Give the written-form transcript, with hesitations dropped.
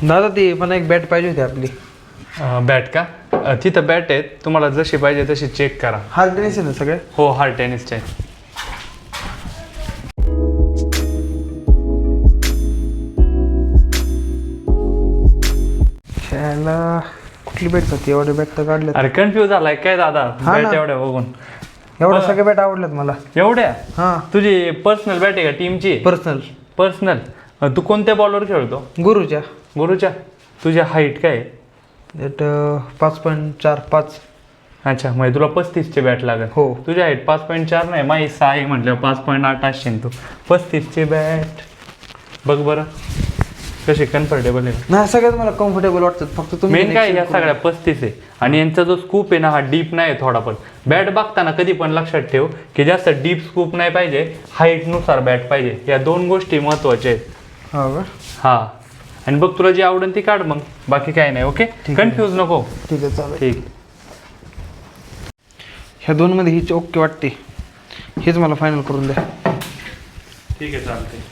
दादा ती पण एक बॅट पाहिजे होती आपली. बॅट का? तिथं बॅट आहेत, तुम्हाला जशी पाहिजे तशी चेक करा. हार्ड टेनिस आहे ना सगळे? हो, हार्ड टेनिसचे आहेत. खेळायला कुठली बॅट होती? एवढे बॅट तर काढले. अरे कन्फ्यूज झालाय काय दादा? हा बॅट ना. एवढ्या बघून. एवढ्या सगळे बॅट आवडल्यात मला. एवढ्या? हां, तुझी पर्सनल बॅट आहे का टीमची? पर्सनल. पर्सनल. तू कोणत्या बॉलवर खेळतो? गुरुच्या. गुरुच्या. तुझी हाईट काय आहे? 5.4 5. अच्छा, म्हणजे तुला 35ची बॅट लागेल. हो. तुझी हाईट 5.4 नाही, माझी 6 आहे म्हटल्यावर 5.8 असशील तू. 35ची बॅट बघ बरं कशी कम्फर्टेबल आहे. नाही, सगळ्यात मला कम्फर्टेबल वाटतात. फक्त तुम्ही मेन काय या सगळ्या 35 आहे आणि यांचा जो स्कूप आहे ना हा डीप नाही थोडा पण. बॅट बघताना कधी पण लक्षात ठेव की जास्त डीप स्कूप नाही पाहिजे, हाईटनुसार बॅट पाहिजे. या 2 गोष्टी महत्वाच्या आहेत. हो का? हा, आणि बघ तुला जी आवडेल ती काढ मग, बाकी काय नाही. ओके, कन्फ्यूज नको. ठीक आहे, चालेल. ठीक. ह्या 2 मध्ये हीच ओके वाटते. हेच मला फायनल करून द्या. ठीक आहे, चालते.